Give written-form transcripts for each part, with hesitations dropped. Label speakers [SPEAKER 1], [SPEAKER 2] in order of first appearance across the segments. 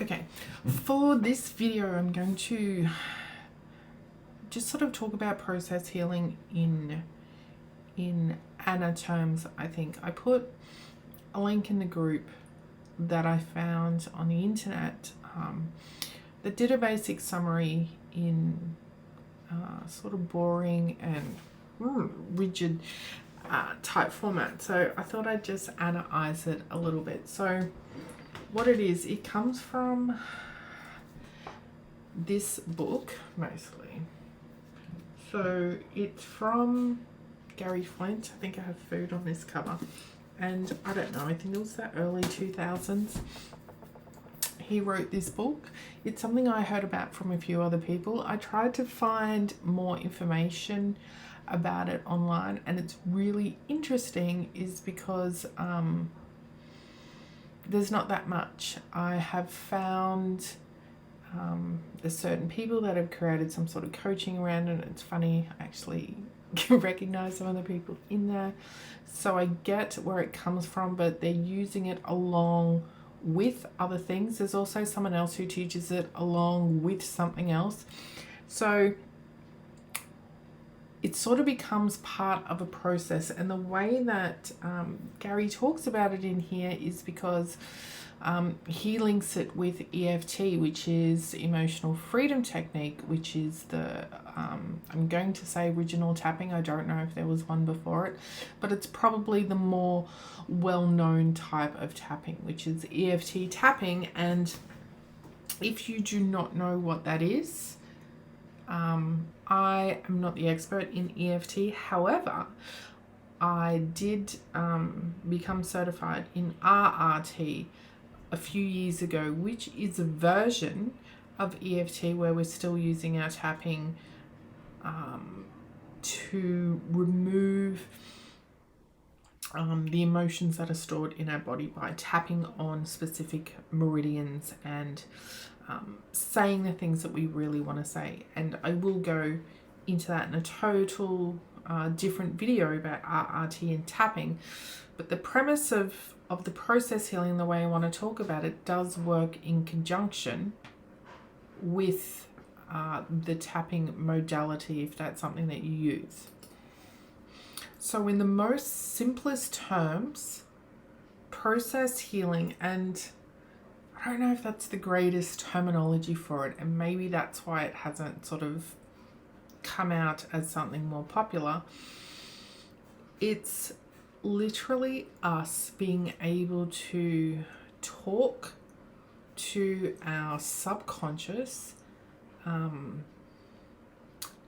[SPEAKER 1] Okay, for this video I'm going to just sort of talk about process healing in Anna terms. I think I put a link in the group that I found on the internet that did a basic summary in sort of boring and rigid type format. So I thought I'd just analyze it a little bit. So what it is, it comes from this book mostly. So it's from Gary Flint. I think I have food on this cover. And I don't know, I think it was the early 2000s. He wrote this book. It's something I heard about from a few other people. I tried to find more information about it online, and it's really interesting is because there's not that much. I have found there's certain people that have created some sort of coaching around it, and it's funny, I actually can recognize some of the people in there. So I get where it comes from, but they're using it along with other things. There's also someone else who teaches it along with something else. So it sort of becomes part of a process. And the way that Gary talks about it in here is because he links it with EFT, which is emotional freedom technique, which is the, I'm going to say original tapping. I don't know if there was one before it, but it's probably the more well-known type of tapping, which is EFT tapping. And if you do not know what that is, I am not the expert in EFT. However, I did become certified in RRT a few years ago, which is a version of EFT where we're still using our tapping to remove the emotions that are stored in our body by tapping on specific meridians and saying the things that we really want to say. And I will go into that in a total different video about RRT and tapping. But the premise of the process healing, the way I want to talk about it, does work in conjunction with the tapping modality, if that's something that you use. So in the most simplest terms, process healing, and I don't know if that's the greatest terminology for it, and maybe that's why it hasn't sort of come out as something more popular. It's literally us being able to talk to our subconscious,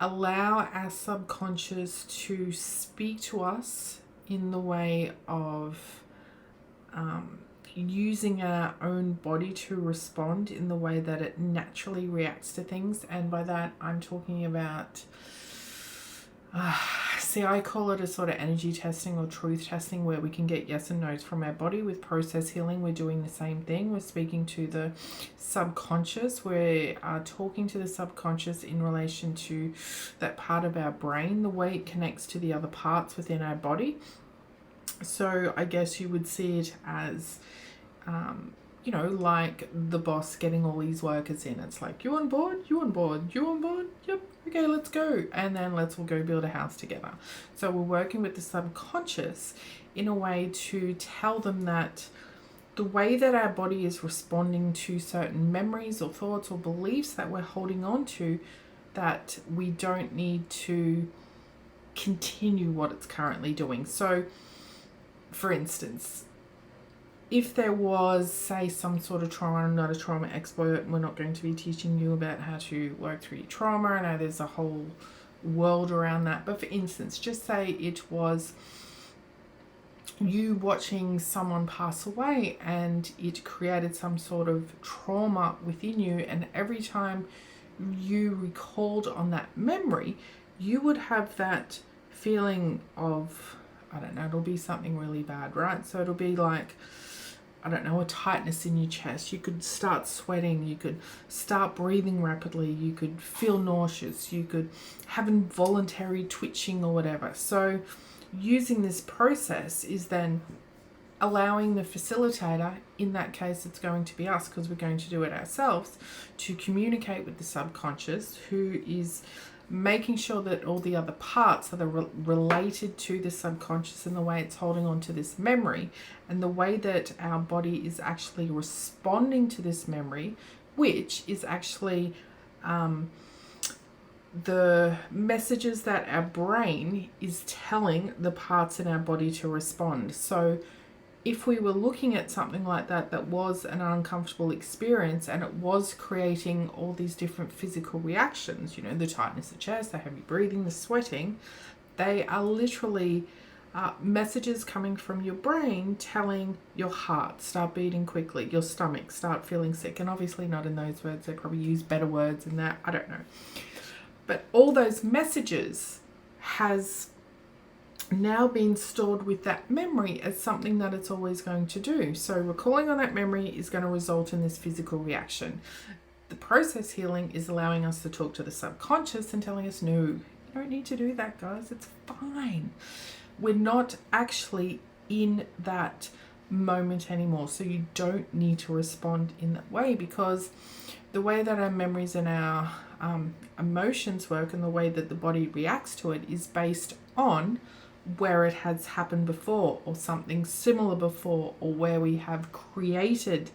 [SPEAKER 1] allow our subconscious to speak to us in the way of using our own body to respond in the way that it naturally reacts to things. And by that I'm talking about I call it a sort of energy testing or truth testing, where we can get yes and no's from our body. With process healing, we're doing the same thing. We're speaking to the subconscious. We're talking to the subconscious in relation to that part of our brain, the way it connects to the other parts within our body. So I guess you would see it as like the boss getting all these workers in. It's like, you on board? You on board? You on board? Yep. Okay, let's go. And then let's all go build a house together. So we're working with the subconscious in a way to tell them that the way that our body is responding to certain memories or thoughts or beliefs that we're holding on to, that we don't need to continue what it's currently doing. So, for instance, if there was, say, some sort of trauma, I'm not a trauma expert, and we're not going to be teaching you about how to work through your trauma. I know there's a whole world around that. But for instance, just say it was you watching someone pass away and it created some sort of trauma within you, and every time you recalled on that memory, you would have that feeling of, I don't know, it'll be something really bad, right? So it'll be like, I don't know, a tightness in your chest. You could start sweating. You could start breathing rapidly. You could feel nauseous. You could have involuntary twitching or whatever. So using this process is then allowing the facilitator, in that case it's going to be us because we're going to do it ourselves, to communicate with the subconscious, who is making sure that all the other parts that are related to the subconscious and the way it's holding on to this memory and the way that our body is actually responding to this memory, which is actually the messages that our brain is telling the parts in our body to respond. So if we were looking at something like that was an uncomfortable experience and it was creating all these different physical reactions, you know, the tightness of chest, the heavy breathing, the sweating, they are literally messages coming from your brain telling your heart, start beating quickly, your stomach, start feeling sick. And obviously not in those words, they probably use better words than that, I don't know. But all those messages has now been stored with that memory as something that it's always going to do. So recalling on that memory is going to result in this physical reaction. The process healing is allowing us to talk to the subconscious and telling us, no, you don't need to do that, guys. It's fine. We're not actually in that moment anymore. So you don't need to respond in that way, because the way that our memories and our emotions work and the way that the body reacts to it is based on where it has happened before or something similar before, or where we have created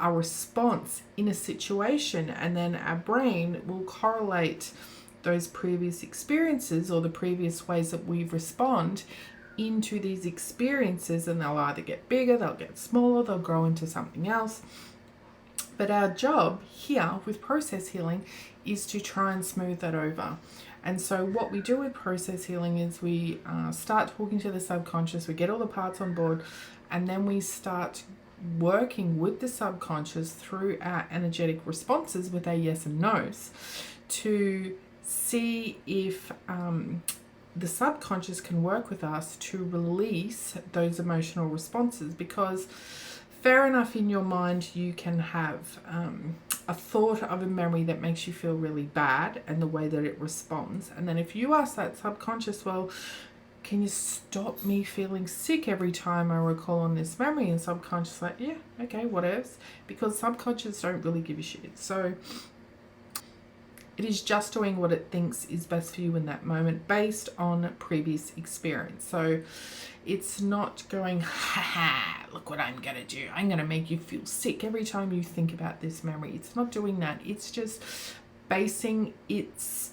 [SPEAKER 1] a response in a situation, and then our brain will correlate those previous experiences or the previous ways that we respond into these experiences, and they'll either get bigger, they'll get smaller, they'll grow into something else. But our job here with process healing is to try and smooth that over. And so what we do with process healing is we start talking to the subconscious, we get all the parts on board, and then we start working with the subconscious through our energetic responses with our yes and no's to see if the subconscious can work with us to release those emotional responses. Because fair enough, in your mind you can have a thought of a memory that makes you feel really bad and the way that it responds, and then if you ask that subconscious, well, can you stop me feeling sick every time I recall on this memory? And subconscious like, yeah, okay, what else? Because subconscious don't really give a shit. So it is just doing what it thinks is best for you in that moment based on previous experience. So it's not going, ha, look what I'm going to do. I'm going to make you feel sick every time you think about this memory. It's not doing that. It's just basing its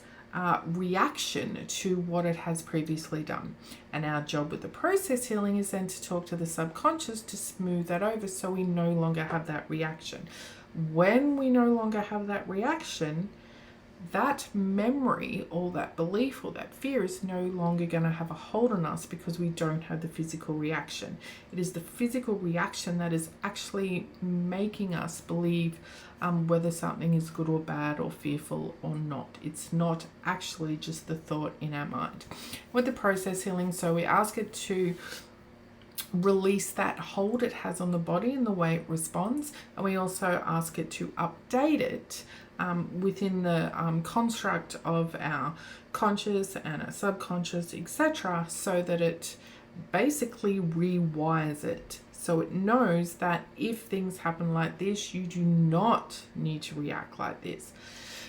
[SPEAKER 1] reaction to what it has previously done. And our job with the process healing is then to talk to the subconscious to smooth that over so we no longer have that reaction. When we no longer have that reaction, that memory or that belief or that fear is no longer going to have a hold on us, because we don't have the physical reaction. It is the physical reaction that is actually making us believe whether something is good or bad or fearful or not. It's not actually just the thought in our mind. With the process healing, so we ask it to release that hold it has on the body and the way it responds, and we also ask it to update it within the construct of our conscious and our subconscious, etc., so that it basically rewires it, so it knows that if things happen like this, you do not need to react like this.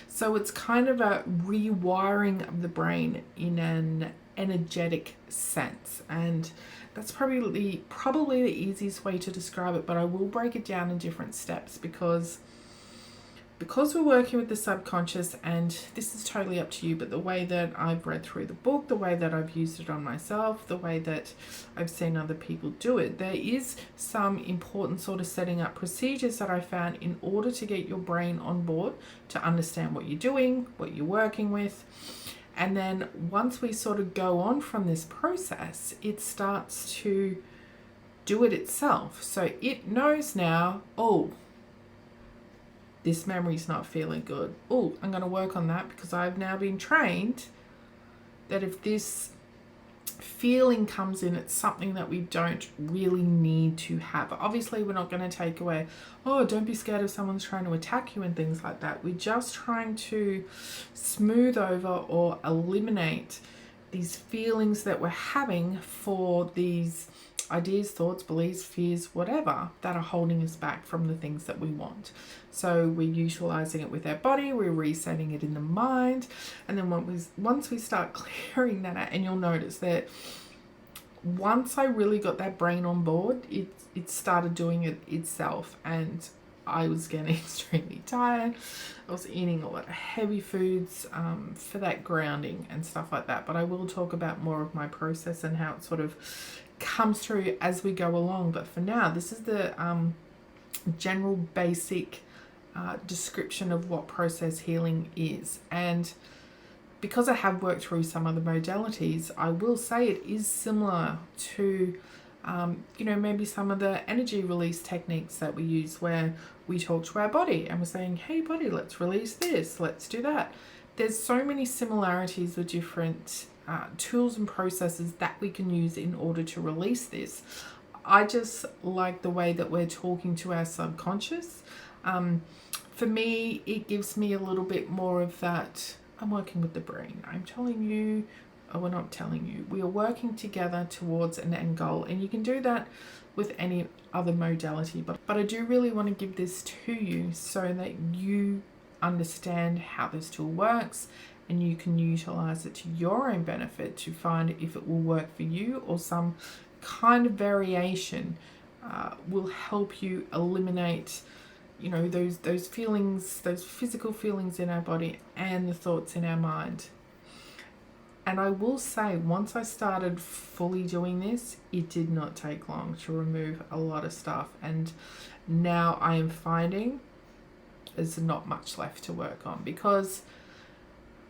[SPEAKER 1] So it's kind of a rewiring of the brain in an energetic sense, and that's probably the easiest way to describe it, but I will break it down in different steps because we're working with the subconscious, and this is totally up to you, but the way that I've read through the book, the way that I've used it on myself, the way that I've seen other people do it, there is some important sort of setting up procedures that I found in order to get your brain on board to understand what you're doing, what you're working with. And then once we sort of go on from this process, it starts to do it itself. So it knows now, oh, this memory's not feeling good. Oh, I'm going to work on that, because I've now been trained that if this feeling comes in, it's something that we don't really need to have. Obviously, we're not going to take away, oh, don't be scared if someone's trying to attack you and things like that. We're just trying to smooth over or eliminate these feelings that we're having for these ideas, thoughts, beliefs, fears, whatever, that are holding us back from the things that we want. So we're utilizing it with our body, we're resetting it in the mind, and then once we start clearing that out, and you'll notice that once I really got that brain on board, it started doing it itself, and I was getting extremely tired. I was eating a lot of heavy foods for that grounding and stuff like that. But I will talk about more of my process and how it sort of comes through as we go along. But for now, this is the general basic description of what process healing is. And because I have worked through some other modalities, I will say it is similar to maybe some of the energy release techniques that we use, where we talk to our body and we're saying, hey body, let's release this, let's do that. There's so many similarities with different tools and processes that we can use in order to release this. I just like the way that we're talking to our subconscious. For me, it gives me a little bit more of that, I'm working with the brain. I'm telling you, we're not telling you. We are working together towards an end goal, and you can do that with any other modality. But I do really want to give this to you so that you understand how this tool works, and you can utilize it to your own benefit to find if it will work for you, or some kind of variation will help you eliminate those feelings, those physical feelings in our body and the thoughts in our mind. And I will say, once I started fully doing this, it did not take long to remove a lot of stuff. And now I am finding there's not much left to work on, because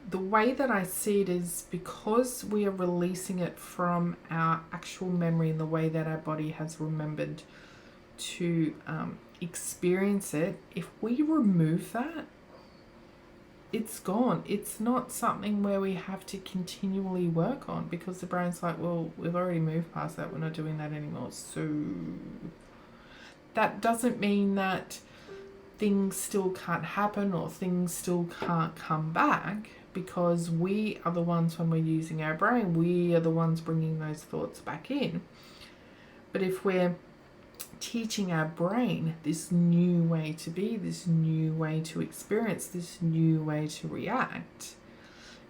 [SPEAKER 1] the way that I see it is, because we are releasing it from our actual memory in the way that our body has remembered to experience it. If we remove that, it's gone. It's not something where we have to continually work on, because the brain's like, well, we've already moved past that, we're not doing that anymore. So that doesn't mean that things still can't happen or things still can't come back, because we are the ones, when we're using our brain, we are the ones bringing those thoughts back in. But if we're teaching our brain this new way to be, this new way to experience, this new way to react,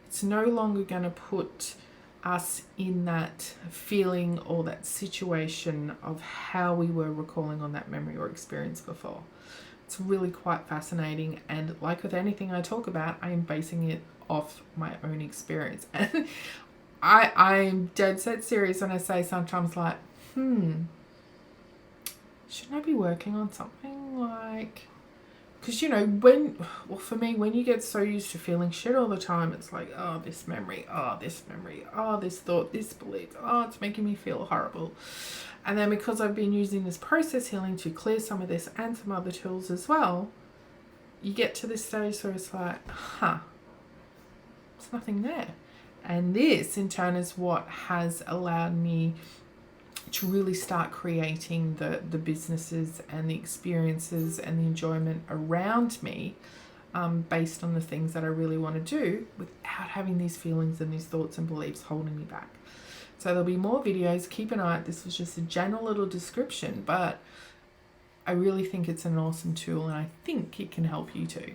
[SPEAKER 1] it's no longer going to put us in that feeling or that situation of how we were recalling on that memory or experience before. It's really quite fascinating, and like with anything I talk about, I am basing it off my own experience. And I'm dead set serious when I say sometimes, like, shouldn't I be working on something? Like, because for me, when you get so used to feeling shit all the time, it's like, oh, this memory, oh, this thought, this belief, oh, it's making me feel horrible. And then because I've been using this process healing to clear some of this and some other tools as well, you get to this stage where it's like, there's nothing there. And this in turn is what has allowed me to really start creating the businesses and the experiences and the enjoyment around me, based on the things that I really want to do, without having these feelings and these thoughts and beliefs holding me back. So there'll be more videos. Keep an eye out. This was just a general little description, but I really think it's an awesome tool, and I think it can help you too.